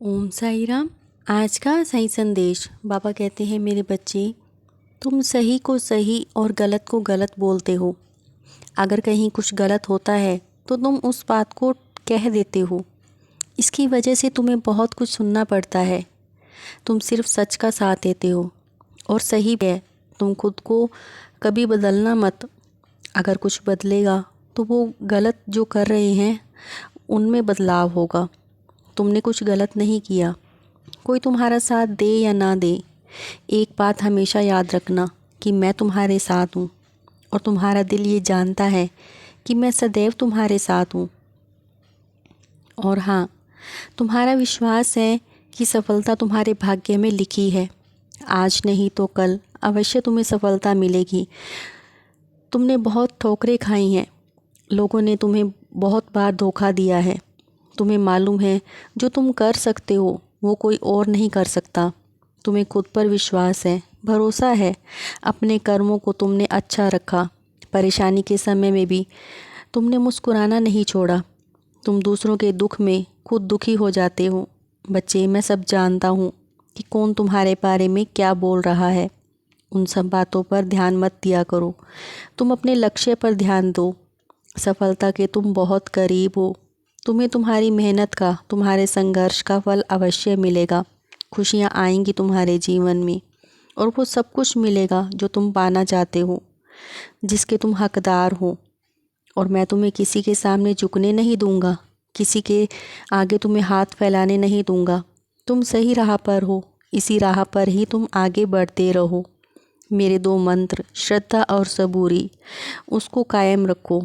ओम साई राम। आज का सही संदेश। बाबा कहते हैं, मेरे बच्चे, तुम सही को सही और गलत को गलत बोलते हो। अगर कहीं कुछ गलत होता है तो तुम उस बात को कह देते हो। इसकी वजह से तुम्हें बहुत कुछ सुनना पड़ता है। तुम सिर्फ सच का साथ देते हो और सही है। तुम खुद को कभी बदलना मत। अगर कुछ बदलेगा तो वो गलत जो कर रहे हैं उनमें बदलाव होगा। तुमने कुछ गलत नहीं किया। कोई तुम्हारा साथ दे या ना दे, एक बात हमेशा याद रखना कि मैं तुम्हारे साथ हूँ और तुम्हारा दिल ये जानता है कि मैं सदैव तुम्हारे साथ हूँ। और हाँ, तुम्हारा विश्वास है कि सफलता तुम्हारे भाग्य में लिखी है। आज नहीं तो कल अवश्य तुम्हें सफलता मिलेगी। तुमने बहुत ठोकरें खाई हैं। लोगों ने तुम्हें बहुत बार धोखा दिया है। तुम्हें मालूम है जो तुम कर सकते हो वो कोई और नहीं कर सकता। तुम्हें खुद पर विश्वास है, भरोसा है। अपने कर्मों को तुमने अच्छा रखा। परेशानी के समय में भी तुमने मुस्कुराना नहीं छोड़ा। तुम दूसरों के दुख में खुद दुखी हो जाते हो। बच्चे, मैं सब जानता हूँ कि कौन तुम्हारे बारे में क्या बोल रहा है। उन सब बातों पर ध्यान मत दिया करो। तुम अपने लक्ष्य पर ध्यान दो। सफलता के तुम बहुत करीब हो। तुम्हें तुम्हारी मेहनत का, तुम्हारे संघर्ष का फल अवश्य मिलेगा। खुशियाँ आएंगी तुम्हारे जीवन में और वो सब कुछ मिलेगा जो तुम पाना चाहते हो, जिसके तुम हकदार हो। और मैं तुम्हें किसी के सामने झुकने नहीं दूंगा, किसी के आगे तुम्हें हाथ फैलाने नहीं दूंगा। तुम सही राह पर हो, इसी राह पर ही तुम आगे बढ़ते रहो। मेरे दो मंत्र, श्रद्धा और सबूरी, उसको कायम रखो।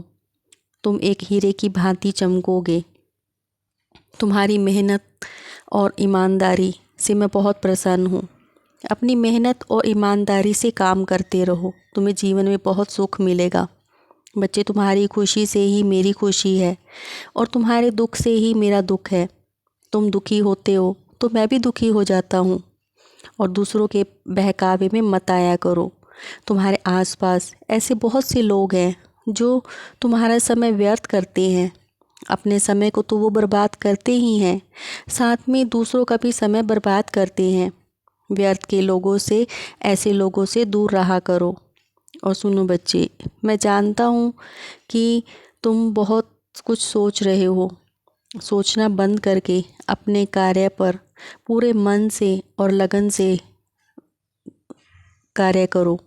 तुम एक हीरे की भांति चमकोगे। तुम्हारी मेहनत और ईमानदारी से मैं बहुत प्रसन्न हूँ। अपनी मेहनत और ईमानदारी से काम करते रहो, तुम्हें जीवन में बहुत सुख मिलेगा। बच्चे, तुम्हारी खुशी से ही मेरी खुशी है और तुम्हारे दुख से ही मेरा दुख है। तुम दुखी होते हो तो मैं भी दुखी हो जाता हूँ। और दूसरों के बहकावे में मत आया करो। तुम्हारे आसपास ऐसे बहुत से लोग हैं जो तुम्हारा समय व्यर्थ करते हैं। अपने समय को तो वो बर्बाद करते ही हैं, साथ में दूसरों का भी समय बर्बाद करते हैं। व्यर्थ के लोगों से, ऐसे लोगों से दूर रहा करो। और सुनो बच्चे, मैं जानता हूँ कि तुम बहुत कुछ सोच रहे हो। सोचना बंद करके अपने कार्य पर पूरे मन से और लगन से कार्य करो।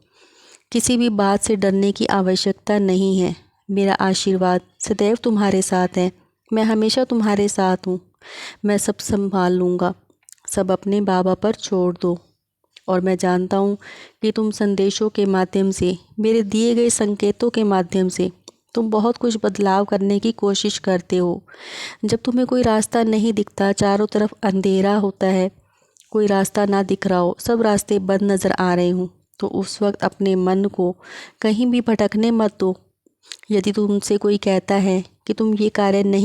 किसी भी बात से डरने की आवश्यकता नहीं है। मेरा आशीर्वाद सदैव तुम्हारे साथ है। मैं हमेशा तुम्हारे साथ हूँ। मैं सब संभाल लूँगा। सब अपने बाबा पर छोड़ दो। और मैं जानता हूँ कि तुम संदेशों के माध्यम से, मेरे दिए गए संकेतों के माध्यम से तुम बहुत कुछ बदलाव करने की कोशिश करते हो। जब तुम्हें कोई रास्ता नहीं दिखता, चारों तरफ अंधेरा होता है, कोई रास्ता ना दिख रहा हो, सब रास्ते बंद नज़र आ रहे हों, तो उस वक्त अपने मन को कहीं भी भटकने मत दो। यदि तुमसे कोई कहता है कि तुम ये कार्य नहीं